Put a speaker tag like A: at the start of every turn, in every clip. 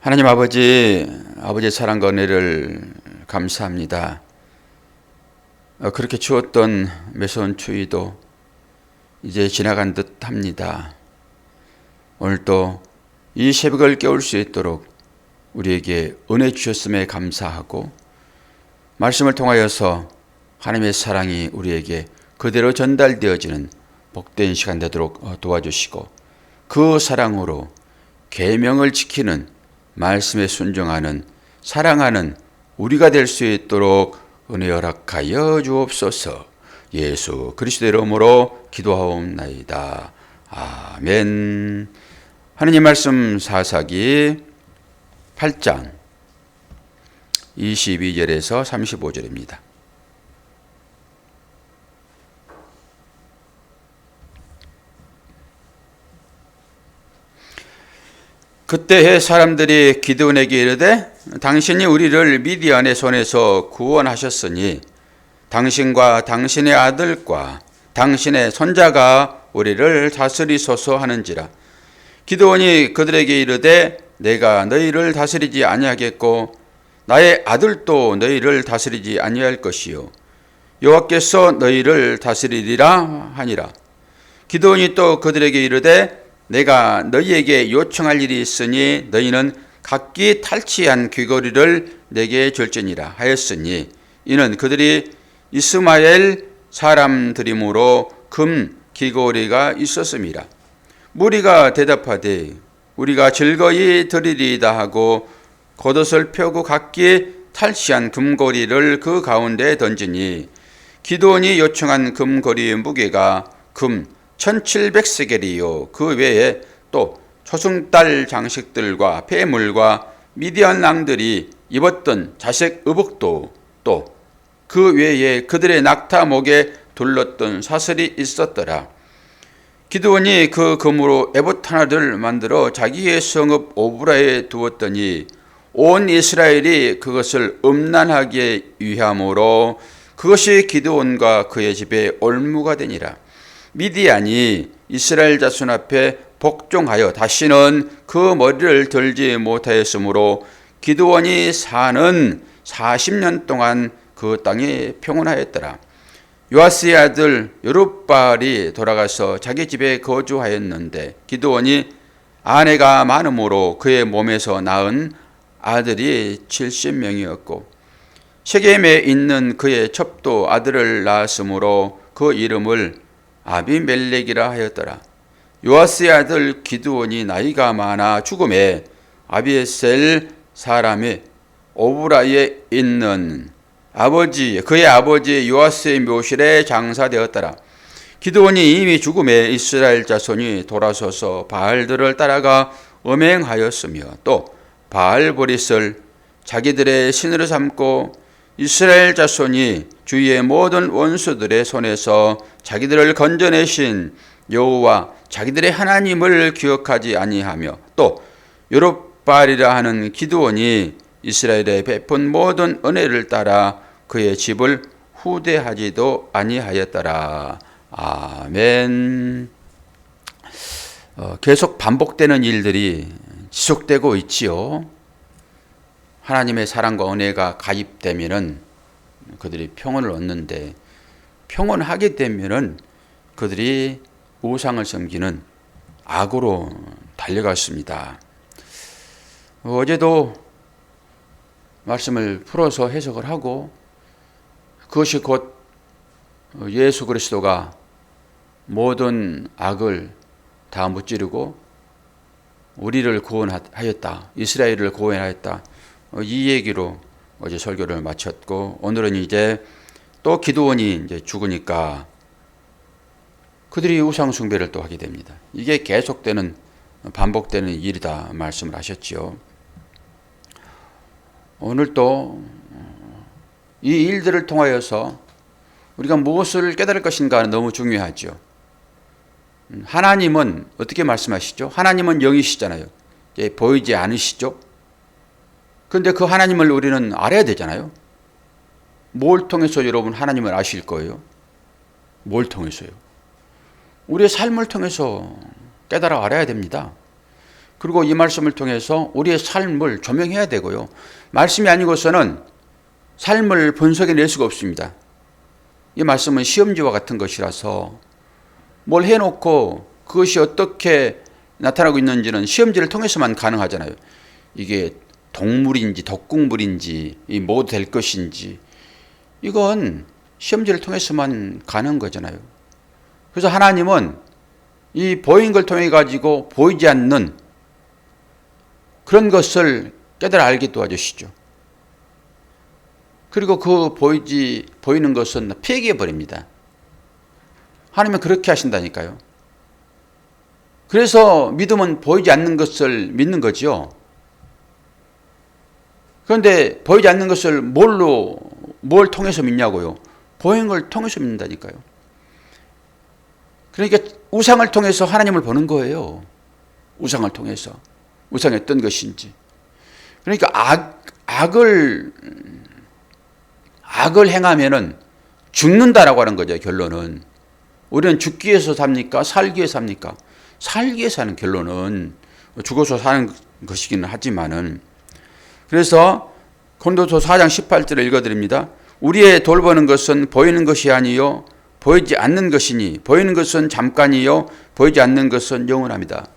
A: 하나님 아버지의 사랑과 은혜를 감사합니다. 그렇게 추웠던 매서운 추위도 이제 지나간 듯 합니다. 오늘도 이 새벽을 깨울 수 있도록 우리에게 은혜 주셨음에 감사하고, 말씀을 통하여서 하나님의 사랑이 우리에게 그대로 전달되어지는 복된 시간 되도록 도와주시고, 그 사랑으로 계명을 지키는, 말씀에 순종하는, 사랑하는 우리가 될 수 있도록 은혜 허락하여 주옵소서. 예수 그리스도의 이름으로 기도하옵나이다. 아멘. 하느님 말씀 사사기 8장 22절에서 35절입니다. 그때의 사람들이 기드온에게 이르되, 당신이 우리를 미디안의 손에서 구원하셨으니 당신과 당신의 아들과 당신의 손자가 우리를 다스리소서 하는지라. 기드온이 그들에게 이르되, 내가 너희를 다스리지 아니하겠고 나의 아들도 너희를 다스리지 아니할 것이요 여호와께서 너희를 다스리리라 하니라. 기드온이 또 그들에게 이르되, 내가 너희에게 요청할 일이 있으니 너희는 각기 탈취한 귀걸이를 내게 줄지니라 하였으니, 이는 그들이 이스마엘 사람들이므로 금 귀걸이가 있었음이라. 무리가 대답하되, 우리가 즐거이 드리리이다 하고 겉옷을 펴고 각기 탈취한 금고리를 그 가운데에 던지니, 기드온이 요청한 금고리의 무게가 금 1700세겔이요 그 외에 또 초승달 장식들과 폐물과 미디안 낭들이 입었던 자색 의복도, 또 그 외에 그들의 낙타 목에 둘렀던 사슬이 있었더라. 기드온이 그 금으로 에봇 하나를 만들어 자기의 성읍 오브라에 두었더니 온 이스라엘이 그것을 음란하게 위함으로 그것이 기드온과 그의 집에 올무가 되니라. 미디안이 이스라엘 자손 앞에 복종하여 다시는 그 머리를 들지 못하였으므로 기드온이 사는 40년 동안 그 땅이 평온하였더라. 요아스의 아들 여룹바알이 돌아가서 자기 집에 거주하였는데, 기드온이 아내가 많음으로 그의 몸에서 낳은 아들이 70명이었고 세겜에 있는 그의 첩도 아들을 낳았으므로 그 이름을 아비멜렉이라 하였더라. 요아스의 아들 기드온이 나이가 많아 죽음에 아비에셀 사람의 오브라에 있는 그의 아버지 요아스의 묘실에 장사되었더라. 기드온이 이미 죽음에 이스라엘 자손이 돌아서서 바알들을 따라가 음행하였으며, 또 바알보릿을 자기들의 신으로 삼고 이스라엘 자손이 주위의 모든 원수들의 손에서 자기들을 건져내신 여호와 자기들의 하나님을 기억하지 아니하며, 또 여룹바알이라 하는 기드온이 이스라엘에 베푼 모든 은혜를 따라 그의 집을 후대하지도 아니하였더라. 아멘. 계속 반복되는 일들이 지속되고 있지요. 하나님의 사랑과 은혜가 가입되면은 그들이 평온을 얻는데, 평온하게 되면은 그들이 우상을 섬기는 악으로 달려갔습니다. 어제도 말씀을 풀어서 해석을 하고, 그것이 곧 예수 그리스도가 모든 악을 다 무찌르고 우리를 구원하였다, 이스라엘을 구원하였다, 이 얘기로 어제 설교를 마쳤고, 오늘은 이제 또 기드온이 이제 죽으니까 그들이 우상 숭배를 또 하게 됩니다. 이게 계속되는, 반복되는 일이다 말씀을 하셨지요. 오늘 또 이 일들을 통하여서 우리가 무엇을 깨달을 것인가 너무 중요하죠. 하나님은 어떻게 말씀하시죠? 하나님은 영이시잖아요. 보이지 않으시죠? 그런데 그 하나님을 우리는 알아야 되잖아요. 뭘 통해서 여러분 하나님을 아실 거예요? 뭘 통해서요? 우리의 삶을 통해서 깨달아 알아야 됩니다. 그리고 이 말씀을 통해서 우리의 삶을 조명해야 되고요. 말씀이 아니고서는 삶을 분석해낼 수가 없습니다. 이 말씀은 시험지와 같은 것이라서 뭘 해놓고 그것이 어떻게 나타나고 있는지는 시험지를 통해서만 가능하잖아요. 이게 동물인지 독극물인지 뭐 될 것인지 이건 시험지를 통해서만 가능한 거잖아요. 그래서 하나님은 이 보이는 걸 통해 가지고 보이지 않는 그런 것을 깨달아 알게 도와주시죠. 그리고 그 보이는 것은 폐기해 버립니다. 하나님은 그렇게 하신다니까요. 그래서 믿음은 보이지 않는 것을 믿는 거죠. 그런데 보이지 않는 것을 뭘 통해서 믿냐고요? 보이는 걸 통해서 믿는다니까요. 그러니까 우상을 통해서 하나님을 보는 거예요. 우상을 통해서. 우상이 어떤 것인지. 그러니까 악을 행하면은 죽는다라고 하는 거죠, 결론은. 우리는 죽기 위해서 삽니까? 살기 위해서 삽니까? 살기 위해서 하는 결론은 죽어서 사는 것이기는 하지만은. 그래서 고린도서 4장 18절을 읽어드립니다. 우리의 돌보는 것은 보이는 것이 아니요 보이지 않는 것이니 보이는 것은 잠깐이요 보이지 않는 것은 영원합니다.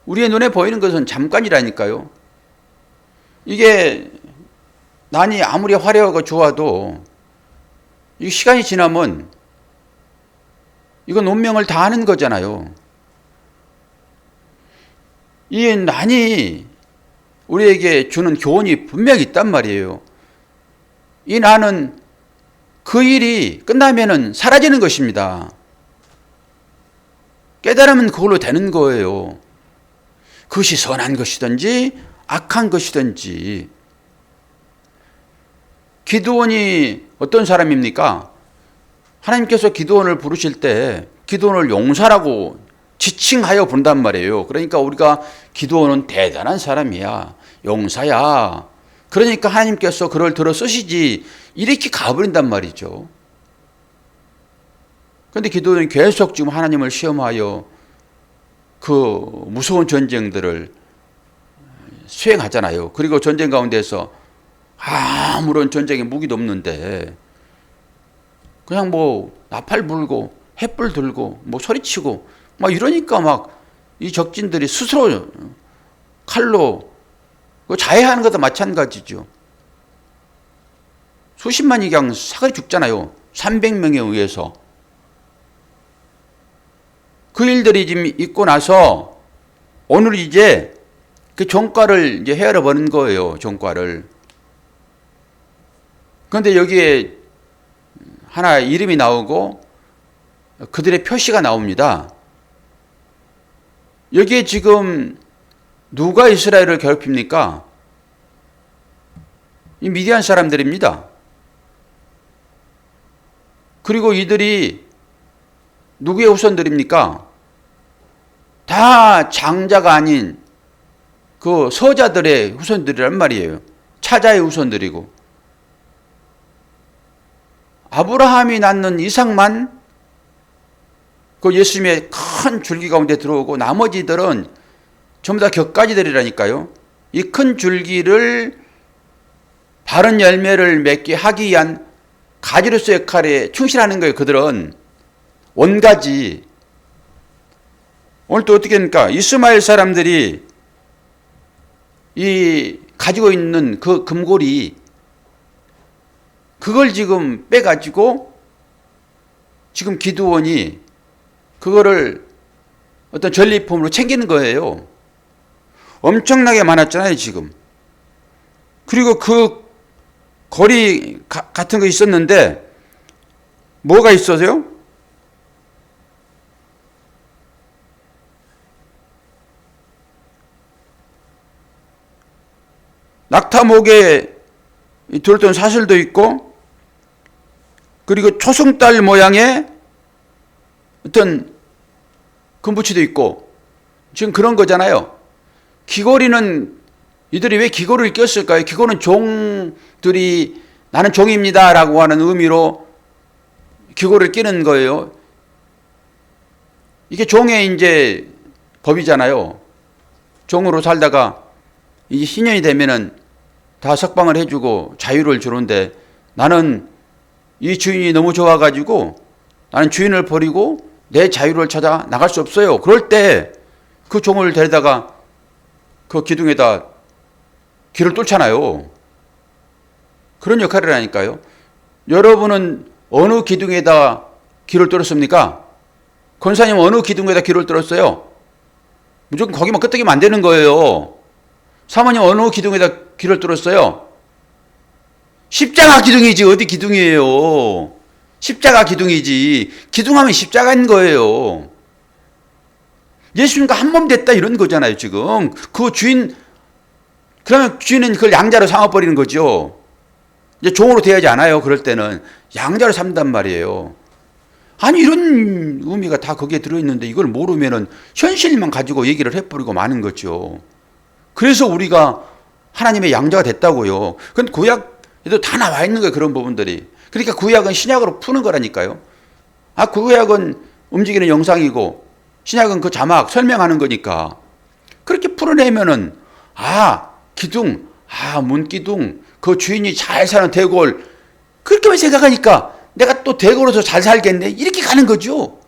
A: 우리의 눈에 보이는 것은 잠깐이라니까요. 이게 난이 아무리 화려하고 좋아도 이 시간이 지나면 이건 운명을 다 하는 거잖아요. 이 난이 우리에게 주는 교훈이 분명히 있단 말이에요. 이 난은 그 일이 끝나면은 사라지는 것입니다. 깨달으면 그걸로 되는 거예요. 그것이 선한 것이든지 악한 것이든지. 기드온이 어떤 사람입니까? 하나님께서 기드온을 부르실 때 기드온을 용사라고 지칭하여 부른단 말이에요. 그러니까 우리가 기드온은 대단한 사람이야. 용사야. 그러니까 하나님께서 그를 들어 쓰시지 이렇게 가버린단 말이죠. 그런데 기드온이 계속 지금 하나님을 시험하여 그 무서운 전쟁들을 수행하잖아요. 그리고 전쟁 가운데서 아무런 전쟁에 무기도 없는데 그냥 뭐 나팔 불고 횃불 들고 뭐 소리치고 막 이러니까 막 이 적진들이 스스로 칼로 자해하는 것도 마찬가지죠. 수십만이 그냥 사거리 죽잖아요. 300명에 의해서. 그 일들이 지금 있고 나서 오늘 이제 그 종과를 이제 헤아려 버는 거예요. 종과를. 그런데 여기에 하나 이름이 나오고 그들의 표시가 나옵니다. 여기에 지금 누가 이스라엘을 괴롭힙니까? 이 미디안 사람들입니다. 그리고 이들이 누구의 후손들입니까? 다 장자가 아닌 그 서자들의 후손들이란 말이에요. 차자의 후손들이고. 아브라함이 낳는 이삭만 그 예수님의 큰 줄기 가운데 들어오고 나머지들은 전부 다 격가지들이라니까요. 이 큰 줄기를 바른 열매를 맺게 하기 위한 가지로서 역할에 충실하는 거예요. 그들은 원가지. 오늘 또 어떻게 합니까? 이스마엘 사람들이 이 가지고 있는 그 금고리 그걸 지금 빼가지고 지금 기드온이 그거를 어떤 전리품으로 챙기는 거예요. 엄청나게 많았잖아요, 지금. 그리고 그 거리 같은 거 있었는데 뭐가 있어서요? 낙타목에 들었던 사슬도 있고 그리고 초승달 모양의 어떤 금붙이도 있고 지금 그런 거잖아요. 귀걸이는 이들이 왜 귀걸이를 꼈을까요? 귀걸이는 종들이 나는 종입니다 라고 하는 의미로 귀걸이를 끼는 거예요. 이게 종의 이제 법이잖아요. 종으로 살다가 이제 신년이 되면은 다 석방을 해주고 자유를 주는데 나는 이 주인이 너무 좋아가지고 나는 주인을 버리고 내 자유를 찾아 나갈 수 없어요. 그럴 때 그 종을 데려다가 그 기둥에다 길을 뚫잖아요. 그런 역할을 하니까요. 여러분은 어느 기둥에다 길을 뚫었습니까? 권사님 어느 기둥에다 길을 뚫었어요? 무조건 거기만 끄떡이면 안 되는 거예요. 사모님 어느 기둥에다 길을 뚫었어요? 십자가 기둥이지 어디 기둥이에요. 십자가 기둥이지. 기둥하면 십자가인 거예요. 예수님과 한 몸 됐다 이런 거잖아요 지금. 그 주인, 그러면 주인은 그걸 양자로 삼아버리는 거죠. 이제 종으로 대하지 않아요. 그럴 때는 양자로 삼단 말이에요. 아니 이런 의미가 다 거기에 들어있는데 이걸 모르면은 현실만 가지고 얘기를 해버리고 마는 거죠. 그래서 우리가 하나님의 양자가 됐다고요. 그건 구약에도 다 나와 있는 거예요. 그런 부분들이. 그러니까 구약은 신약으로 푸는 거라니까요. 구약은 움직이는 영상이고 신약은 그 자막 설명하는 거니까 그렇게 풀어내면은 기둥, 문기둥, 그 주인이 잘 사는 대골 그렇게만 생각하니까 내가 또 대골로서 잘 살겠네 이렇게 가는 거죠.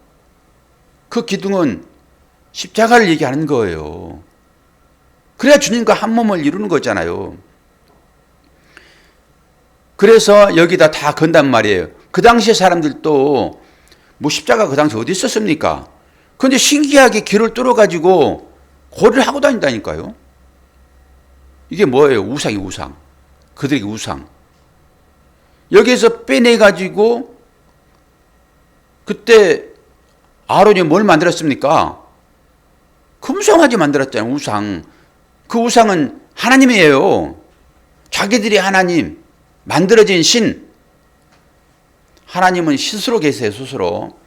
A: 그 기둥은 십자가를 얘기하는 거예요. 그래야 주님과 한 몸을 이루는 거잖아요. 그래서 여기다 다 건단 말이에요. 그 당시에 사람들도 뭐 십자가 그 당시 어디 있었습니까? 그런데 신기하게 길을 뚫어가지고 고리를 하고 다닌다니까요. 이게 뭐예요? 우상이 우상. 그들에게 우상. 여기에서 빼내가지고 그때 아론이 뭘 만들었습니까? 금송아지 만들었잖아요. 우상. 그 우상은 하나님이에요. 자기들이 하나님. 만들어진 신. 하나님은 스스로 계세요. 스스로.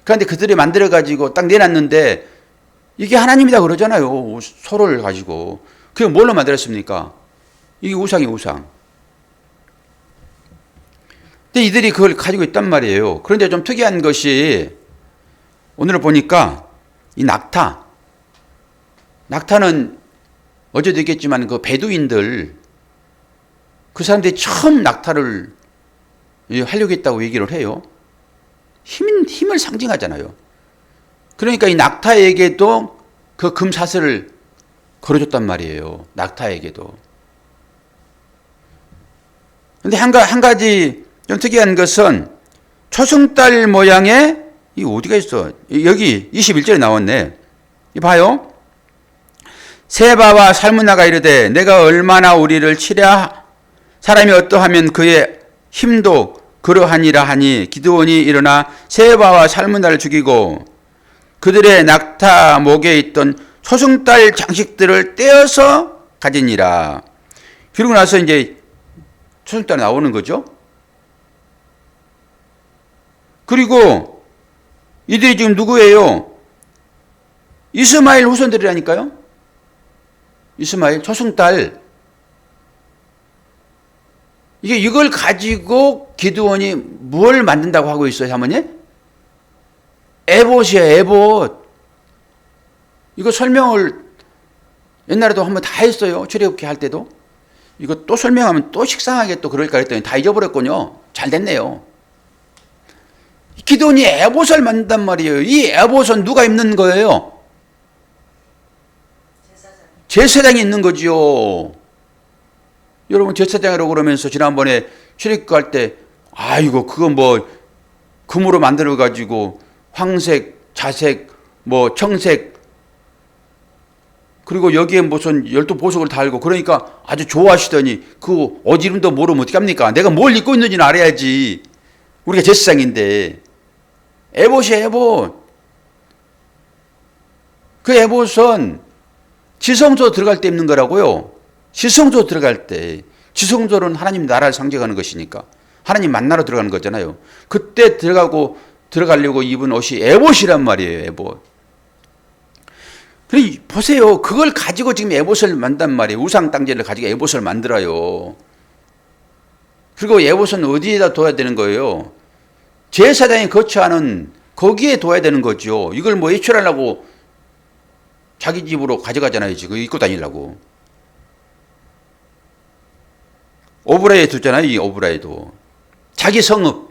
A: 그런데 그들이 만들어가지고 딱 내놨는데 이게 하나님이다 그러잖아요. 소를 가지고. 그게 뭘로 만들었습니까? 이게 우상이 우상. 근데 이들이 그걸 가지고 있단 말이에요. 그런데 좀 특이한 것이 오늘 보니까 이 낙타는 어제도 얘기했지만 그 베두인들 그 사람들이 처음 낙타를 하려고 했다고 얘기를 해요. 힘을 상징하잖아요. 그러니까 이 낙타에게도 그 금사슬을 걸어줬단 말이에요. 낙타에게도. 근데 한 가지 좀 특이한 것은 초승달 모양의 이 어디가 있어? 여기 21절에 나왔네. 이 봐요. 세바와 살문나가 이르되 내가 얼마나 우리를 치랴 사람이 어떠하면 그의 힘도 그러하니라 하니 기드온이 일어나 세바와 살문나를 죽이고 그들의 낙타 목에 있던 초승달 장식들을 떼어서 가지니라. 그러고 나서 이제 초승달이 나오는 거죠. 그리고 이들이 지금 누구예요? 이스마엘 후손들이라니까요. 이스마엘 초승달. 이걸 가지고 기드온이 뭘 만든다고 하고 있어요, 사모님? 에봇이에요, 에봇. 이거 설명을 옛날에도 한번 다 했어요. 출애굽기 할 때도. 이거 또 설명하면 또 식상하게 또 그럴까 했더니 다 잊어버렸군요. 잘 됐네요. 기드온이 에봇을 만든단 말이에요. 이 에봇은 누가 입는 거예요? 제사장이 있는 거지요. 여러분 제사장이라고 그러면서 지난번에 출애굽기 할 때 이거 그거 뭐 금으로 만들어 가지고 황색, 자색, 뭐 청색 그리고 여기에 무슨 12보석을 달고 그러니까 아주 좋아하시더니 그 어지름도 모르면 어떡합니까? 내가 뭘 입고 있는지는 알아야지. 우리가 제사장인데. 에봇이에요, 에봇. 그 에봇은 지성소 들어갈 때 입는 거라고요. 지성소 들어갈 때. 지성소는 하나님 나라를 상징하는 것이니까. 하나님 만나러 들어가는 거잖아요. 그때 들어가려고 입은 옷이 에봇이란 말이에요, 에봇. 보세요. 그걸 가지고 지금 에봇을 만든단 말이에요. 우상땅제를 가지고 에봇을 만들어요. 그리고 에봇은 어디에다 둬야 되는 거예요? 제사장이 거처하는 거기에 둬야 되는 거죠. 이걸 뭐 외출하려고 자기 집으로 가져가잖아요. 지금 입고 다니려고. 오브라에 두잖아요. 이 오브라에도. 자기 성읍.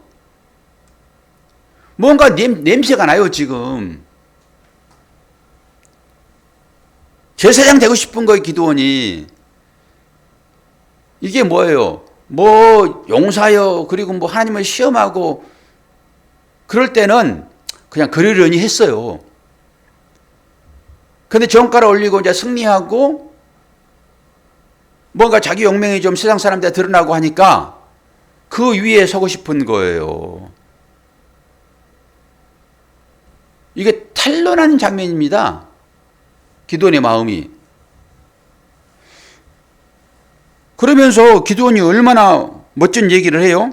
A: 뭔가 냄새가 나요. 지금. 제사장 되고 싶은 거예요. 기드온이. 이게 뭐예요? 뭐 용사요. 그리고 뭐 하나님을 시험하고 그럴 때는 그냥 그러려니 했어요. 근데 정가를 올리고 이제 승리하고 뭔가 자기 용맹이 좀 세상 사람들한테 드러나고 하니까 그 위에 서고 싶은 거예요. 이게 탄론하는 장면입니다. 기드온의 마음이. 그러면서 기드온이 얼마나 멋진 얘기를 해요.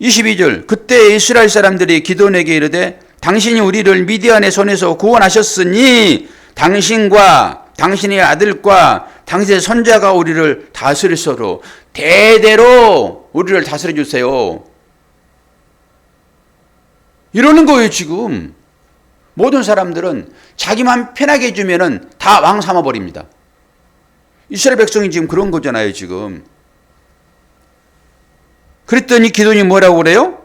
A: 22절 그때 이스라엘 사람들이 기드온에게 이르되 당신이 우리를 미디안의 손에서 구원하셨으니 당신과 당신의 아들과 당신의 손자가 우리를 다스릴서로 대대로 우리를 다스려 주세요. 이러는 거예요. 지금 모든 사람들은 자기만 편하게 해주면은 다 왕 삼아버립니다. 이스라엘 백성이 지금 그런 거잖아요. 지금. 그랬더니 기드온이 뭐라고 그래요?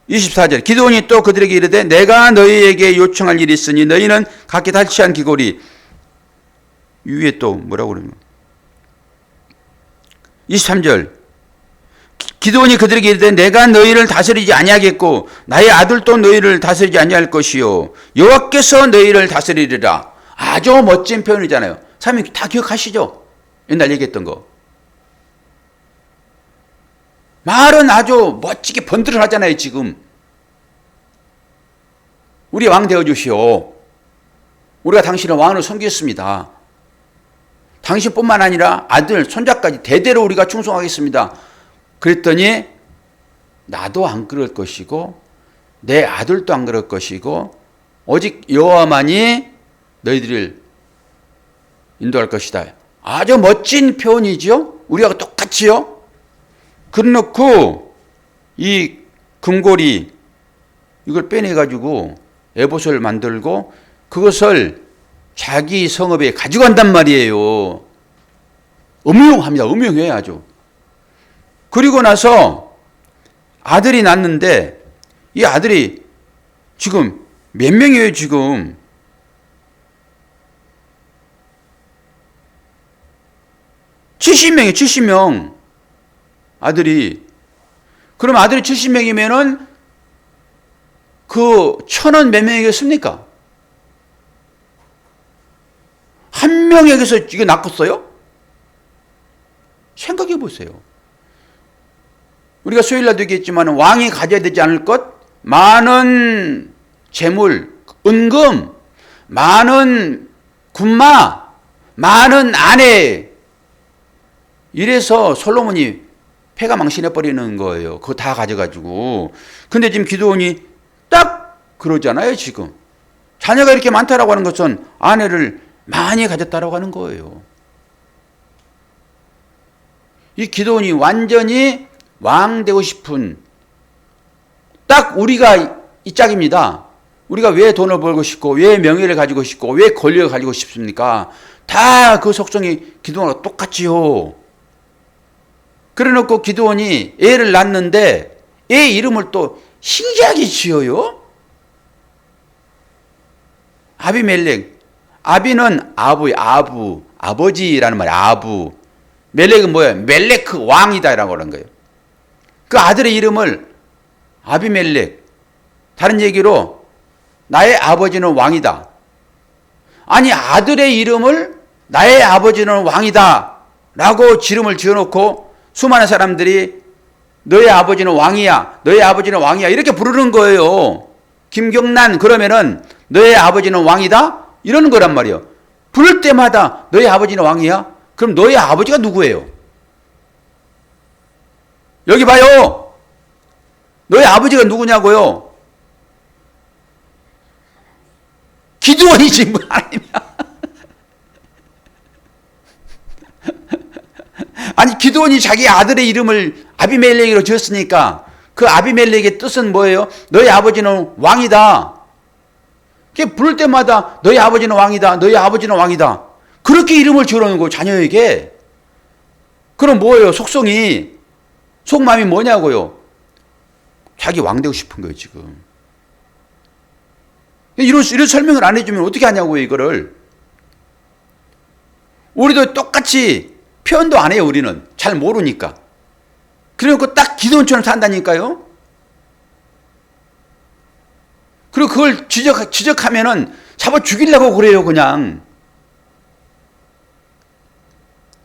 A: 24절 기드온이 또 그들에게 이르되 내가 너희에게 요청할 일이 있으니 너희는 각기 탈취한 귀고리. 위에 또 뭐라고 그러냐. 23절 기드온이 그들에게 이르되 내가 너희를 다스리지 아니하겠고 나의 아들도 너희를 다스리지 아니할 것이요 여호와께서 너희를 다스리리라. 아주 멋진 표현이잖아요. 사람이 다 기억하시죠? 옛날 얘기했던 거. 말은 아주 멋지게 번들을 하잖아요. 지금. 우리 왕 되어주시오. 우리가 당신의 왕으로 섬기겠습니다. 당신뿐만 아니라 아들, 손자까지 대대로 우리가 충성하겠습니다. 그랬더니 나도 안 그럴 것이고 내 아들도 안 그럴 것이고 오직 여호와만이 너희들을 인도할 것이다. 아주 멋진 표현이죠. 우리하고 똑같이요. 그래놓고 이 금고리 이걸 빼내가지고 에봇을 만들고 그것을 자기 성읍에 가져간단 말이에요. 음흉합니다. 음흉해 아주. 그리고 나서 아들이 낳는데 이 아들이 지금 몇 명이에요 지금. (70명이에요) 70명 아들이. 그럼 아들이 70명이면은 그 천은 몇 명이겠습니까? 한 명에게서 이게 낚았어요? 생각해 보세요. 우리가 수요일날도 얘기했지만 왕이 가져야 되지 않을 것, 많은 재물, 은금, 많은 군마, 많은 아내. 이래서 솔로몬이 패가 망신해버리는 거예요. 그거 다 가져가지고. 근데 지금 기드온이 딱 그러잖아요, 지금. 자녀가 이렇게 많다라고 하는 것은 아내를 많이 가졌다라고 하는 거예요. 이 기드온이 완전히 왕 되고 싶은 딱 우리가 이 짝입니다. 우리가 왜 돈을 벌고 싶고 왜 명예를 가지고 싶고 왜 권력을 가지고 싶습니까? 다 그 속성이 기드온과 똑같지요. 그래놓고 기드온이 애를 낳는데 애 이름을 또 신기하게 지어요. 아비멜렉. 아비는 아버지라는 말이에요. 아부. 멜렉은 뭐예요? 멜레크 왕이다라고 하는 거예요. 그 아들의 이름을 아비멜렉. 다른 얘기로 나의 아버지는 왕이다. 아니 아들의 이름을 나의 아버지는 왕이다 라고 지름을 지어놓고 수많은 사람들이 너의 아버지는 왕이야. 너의 아버지는 왕이야. 이렇게 부르는 거예요. 김경란 그러면은 너의 아버지는 왕이다? 이러는 거란 말이에요. 부를 때마다 너의 아버지는 왕이야? 그럼 너의 아버지가 누구예요? 여기 봐요. 너의 아버지가 누구냐고요? 기드온이지 뭐 하나님이야. 아니 기드온이 자기 아들의 이름을 아비멜렉으로 지었으니까 그 아비멜렉의 뜻은 뭐예요? 너의 아버지는 왕이다. 부를 때마다 너희 아버지는 왕이다. 너희 아버지는 왕이다. 그렇게 이름을 지어놓는 거 자녀에게. 그럼 뭐예요? 속마음이 뭐냐고요? 자기 왕 되고 싶은 거예요, 지금. 이런 설명을 안 해주면 어떻게 하냐고요, 이거를. 우리도 똑같이 표현도 안 해요, 우리는. 잘 모르니까. 그래놓고 딱 기도원처럼 산다니까요. 그리고 그걸 지적하면은 잡아 죽이려고 그래요, 그냥.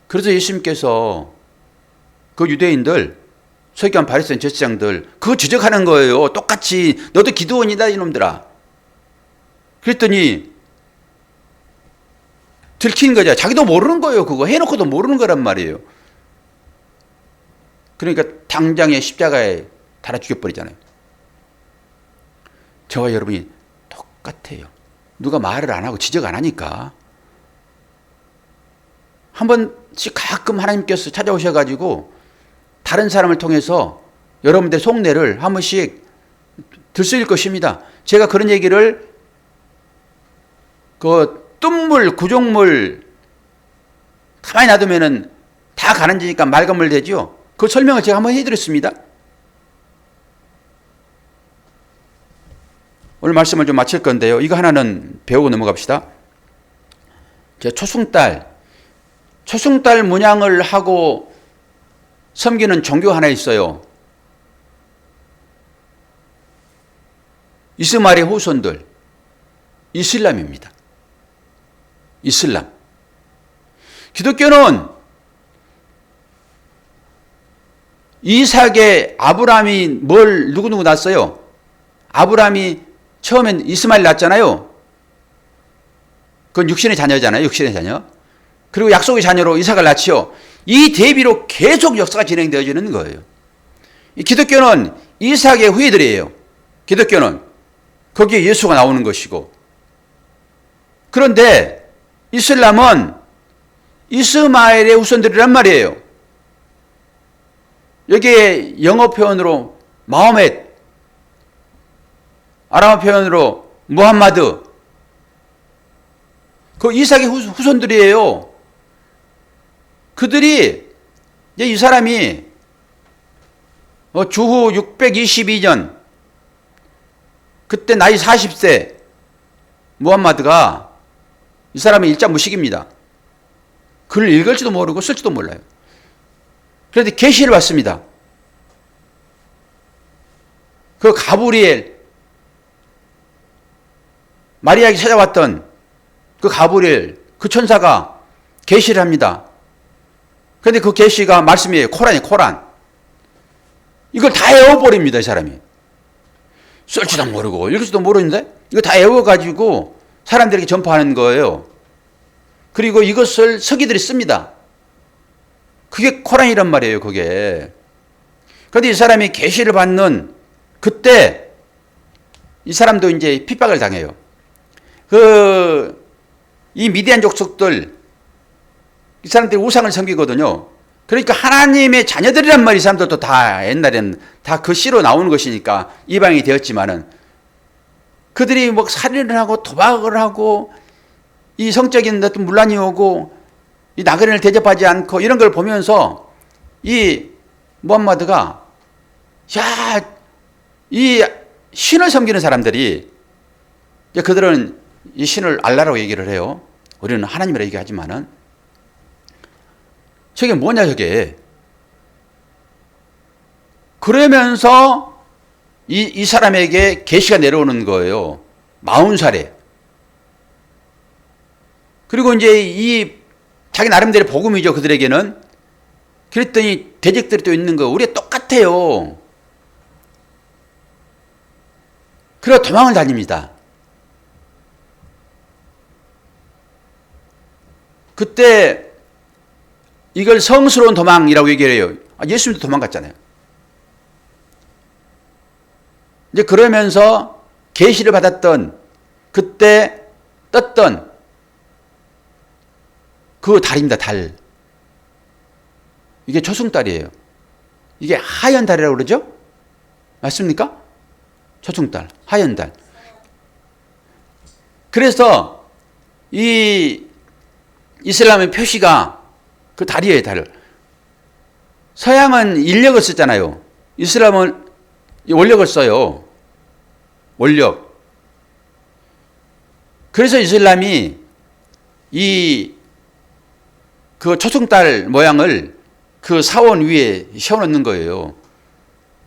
A: 그래서 예수님께서 그 유대인들, 서기관 바리새인 제사장들 그거 지적하는 거예요. 똑같이 너도 기도원이다 이놈들아. 그랬더니 들킨 거죠. 자기도 모르는 거예요. 그거 해놓고도 모르는 거란 말이에요. 그러니까 당장에 십자가에 달아 죽여버리잖아요. 저와 여러분이 똑같아요. 누가 말을 안 하고 지적 안 하니까. 한 번씩 가끔 하나님께서 찾아오셔가지고 다른 사람을 통해서 여러분들의 속내를 한 번씩 들쓰일 것입니다. 제가 그런 얘기를 그 뜬물, 구종물 가만히 놔두면은 다 가는지니까 말건물 되죠. 그 설명을 제가 한번 해드렸습니다. 오늘 말씀을 좀 마칠 건데요. 이거 하나는 배우고 넘어갑시다. 초승달 문양을 하고 섬기는 종교 하나 있어요. 이스마엘의 후손들, 이슬람입니다. 이슬람. 기독교는 이삭의 아브라함이 누구 낳았어요? 아브라함이 처음엔 이스마엘 낳았잖아요. 그건 육신의 자녀잖아요. 육신의 자녀. 그리고 약속의 자녀로 이삭을 낳지요. 이 대비로 계속 역사가 진행되어지는 거예요. 기독교는 이삭의 후예들이에요. 기독교는 거기에 예수가 나오는 것이고. 그런데 이슬람은 이스마엘의 후손들이란 말이에요. 여기에 영어 표현으로 마호멧, 아람어 표현으로 무함마드, 그 이삭의 후손들이에요. 그들이 이 사람이 주후 622년 그때 나이 40세 무함마드가 이 사람은 일자무식입니다. 글을 읽을지도 모르고 쓸지도 몰라요. 그런데 계시를 받습니다. 그 가브리엘, 마리아에게 찾아왔던 그 가브리엘, 그 천사가 계시를 합니다. 그런데 그 계시가 말씀이에요. 코란이에요. 코란. 이걸 다 외워버립니다. 이 사람이. 쓸지도 모르고 읽을지도 모르는데 이거 다 외워가지고 사람들에게 전파하는 거예요. 그리고 이것을 서기들이 씁니다. 그게 코란이란 말이에요. 그게. 그런데 이 사람이 계시를 받는 그때 이 사람도 이제 핍박을 당해요. 이 미디안 족속들 이 사람들이 우상을 섬기거든요. 그러니까 하나님의 자녀들이란 말이 이 사람들도 다 옛날에는 다 그 씨로 나오는 것이니까 이방이 되었지만은 그들이 뭐 살인을 하고 도박을 하고 이 성적인 어떤 문란이 오고 이 나그네를 대접하지 않고 이런 걸 보면서 이 무함마드가 이 신을 섬기는 사람들이 그들은 이 신을 알라라고 얘기를 해요. 우리는 하나님이라고 얘기하지만은 저게 뭐냐 저게. 그러면서 이 사람에게 계시가 내려오는 거예요. 40살에. 그리고 이제 이 자기 나름대로 복음이죠. 그들에게는. 그랬더니 대적들이 또 있는 거. 우리가 똑같아요. 그래서 도망을 다닙니다. 그때 이걸 성스러운 도망이라고 얘기를 해요. 예수님도 도망갔잖아요. 이제 그러면서 계시를 받았던 그때 떴던 그 달입니다. 달. 이게 초승달이에요. 이게 하얀 달이라고 그러죠? 맞습니까? 초승달, 하얀 달. 그래서 이 이슬람의 표시가 그 달이에요, 달. 서양은 인력을 쓰잖아요. 이슬람은 원력을 써요. 원력. 그래서 이슬람이 그 초승달 모양을 그 사원 위에 세워놓는 거예요.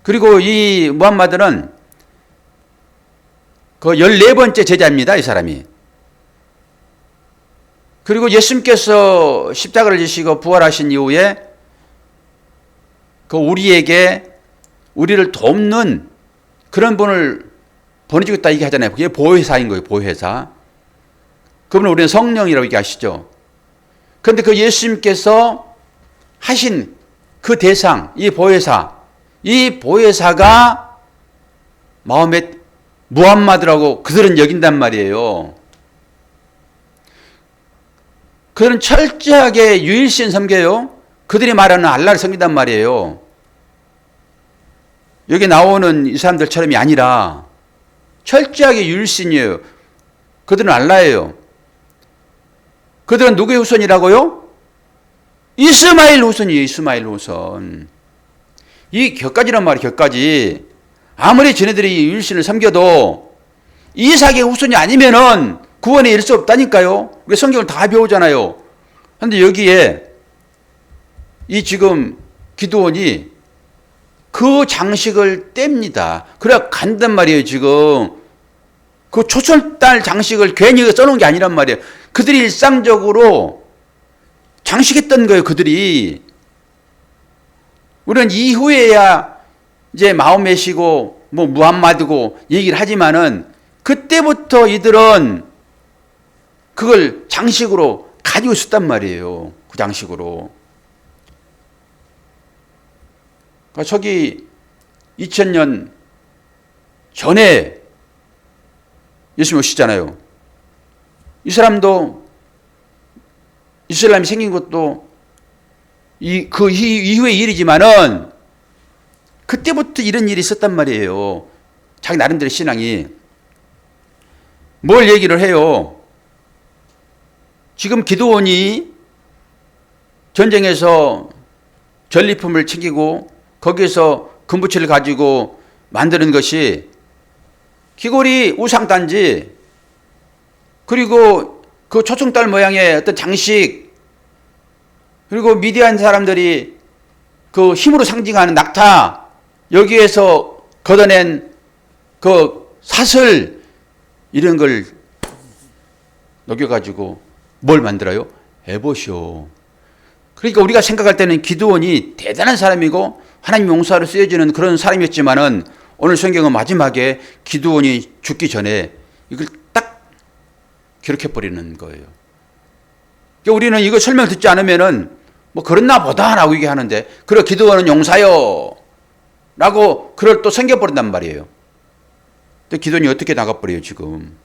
A: 그리고 이 무함마드는 그 14번째 제자입니다, 이 사람이. 그리고 예수님께서 십자가를 지시고 부활하신 이후에 그 우리를 돕는 그런 분을 보내주겠다 얘기하잖아요. 그게 보혜사인 거예요, 보혜사. 그분은 우리는 성령이라고 얘기하시죠. 그런데 그 예수님께서 하신 그 대상, 이 보혜사가 마호멧 무함마드라고 그들은 여긴단 말이에요. 그들은 철저하게 유일신 섬겨요. 그들이 말하는 알라를 섬긴단 말이에요. 여기 나오는 이 사람들처럼이 아니라 철저하게 유일신이에요. 그들은 알라예요. 그들은 누구의 후손이라고요? 이스마엘 후손이에요. 이스마엘 후손. 이 격가지란 말이에요. 격가지. 아무리 쟤네들이 유일신을 섬겨도 이삭의 후손이 아니면은 구원에 이를 수 없다니까요. 우리 성경을 다 배우잖아요. 그런데 여기에 이 지금 기드온이 그 장식을 뗍니다. 그래 간단 말이에요. 지금 그 초설달 장식을 괜히 써놓은 게 아니란 말이에요. 그들이 일상적으로 장식했던 거예요. 그들이. 우리는 이후에야 이제 마호멧이고 뭐 무함마드고 얘기를 하지만은 그때부터 이들은 그걸 장식으로 가지고 있었단 말이에요. 그 장식으로. 그러니까 저기 2000년 전에 예수님 오시잖아요. 이 사람도 이슬람이 생긴 것도 그 이후의 일이지만은 그때부터 이런 일이 있었단 말이에요. 자기 나름대로 신앙이. 뭘 얘기를 해요? 지금 기드온이 전쟁에서 전리품을 챙기고 거기에서 금부치를 가지고 만드는 것이 귀걸이 우상단지 그리고 그 초승달 모양의 어떤 장식 그리고 미디안 사람들이 그 힘으로 상징하는 낙타 여기에서 걷어낸 그 사슬 이런 걸 녹여가지고 뭘 만들어요? 에봇이요. 그러니까 우리가 생각할 때는 기드온이 대단한 사람이고 하나님 용사로 쓰여지는 그런 사람이었지만은 오늘 성경은 마지막에 기드온이 죽기 전에 이걸 딱 기록해버리는 거예요. 그러니까 우리는 이거 설명 듣지 않으면은 뭐 그렇나 보다 라고 얘기하는데 그래 기드온은 용사요 라고 그걸 또 섬겨버린단 말이에요. 근데 기드온이 어떻게 나가버려요 지금.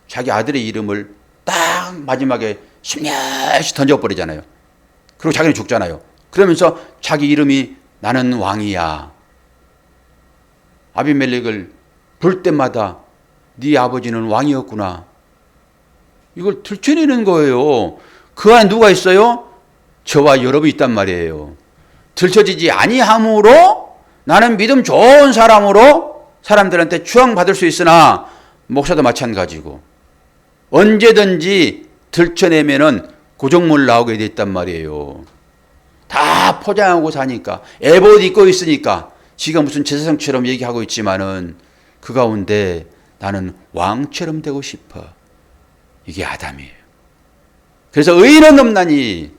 A: 자기 아들의 이름을 딱 마지막에 심려시 던져버리잖아요. 그리고 자기는 죽잖아요. 그러면서 자기 이름이 나는 왕이야. 아비멜렉을 볼 때마다 네 아버지는 왕이었구나. 이걸 들춰내는 거예요. 그 안에 누가 있어요? 저와 여러분이 있단 말이에요. 들춰지지 아니함으로 나는 믿음 좋은 사람으로 사람들한테 추앙받을 수 있으나 목사도 마찬가지고 언제든지 들춰내면은 고정물 나오게 돼 있단 말이에요. 다 포장하고 사니까 에봇 입고 있으니까 지가 무슨 제사장처럼 얘기하고 있지만은 그 가운데 나는 왕처럼 되고 싶어. 이게 아담이에요. 그래서 의인은 없나니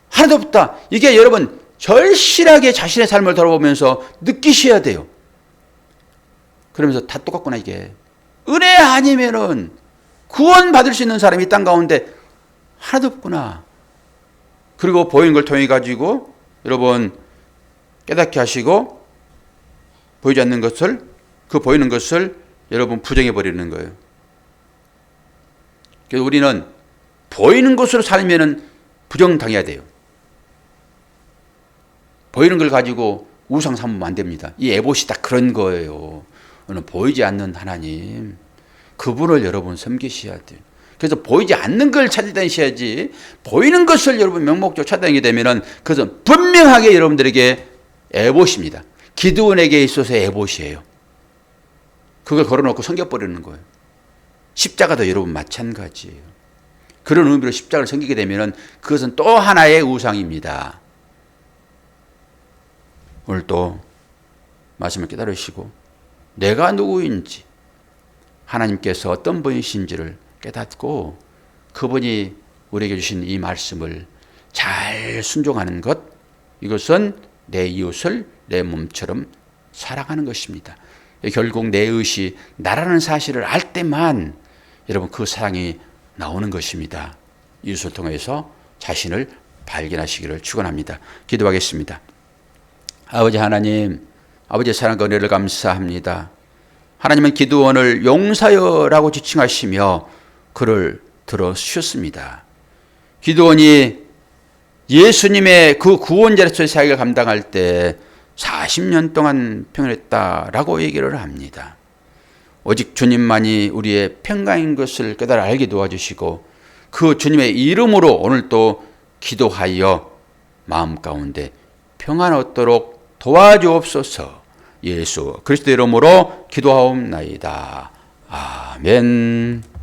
A: 하나도 없다. 이게 여러분 절실하게 자신의 삶을 돌아보면서 느끼셔야 돼요. 그러면서 다 똑같구나 이게. 은혜 아니면은 구원받을 수 있는 사람이 땅 가운데 하나도 없구나. 그리고 보이는 걸 통해 가지고 여러분 깨닫게 하시고 보이지 않는 것을 그 보이는 것을 여러분 부정해 버리는 거예요. 그래서 우리는 보이는 것으로 살면은 부정당해야 돼요. 보이는 걸 가지고 우상 삼으면 안 됩니다. 이 에봇이 딱 그런 거예요. 오늘 보이지 않는 하나님. 그분을 여러분 섬기셔야 돼요. 그래서 보이지 않는 걸 찾아다니셔야지, 보이는 것을 여러분 명목적으로 찾아다니게 되면은 그것은 분명하게 여러분들에게 에봇입니다. 기드온에게 있어서 에봇이에요. 그걸 걸어놓고 섬겨버리는 거예요. 십자가도 여러분 마찬가지예요. 그런 의미로 십자가를 섬기게 되면은 그것은 또 하나의 우상입니다. 오늘 또 말씀을 깨달으시고 내가 누구인지, 하나님께서 어떤 분이신지를 깨닫고 그분이 우리에게 주신 이 말씀을 잘 순종하는 것, 이것은 내 이웃을 내 몸처럼 사랑하는 것입니다. 결국 내 이웃이 나라는 사실을 알 때만 여러분 그 사랑이 나오는 것입니다. 이웃을 통해서 자신을 발견하시기를 축원합니다. 기도하겠습니다. 아버지 하나님, 아버지의 사랑과 은혜를 감사합니다. 하나님은 기드온을 용사여라고 지칭하시며 그를 들어주셨습니다. 기드온이 예수님의 그 구원자로서의 사역을 감당할 때 40년 동안 평안했다라고 얘기를 합니다. 오직 주님만이 우리의 평강인 것을 깨달아 알게 도와주시고 그 주님의 이름으로 오늘 또 기도하여 마음 가운데 평안 얻도록 도와주옵소서. 예수 그리스도 이름으로 기도하옵나이다. 아멘.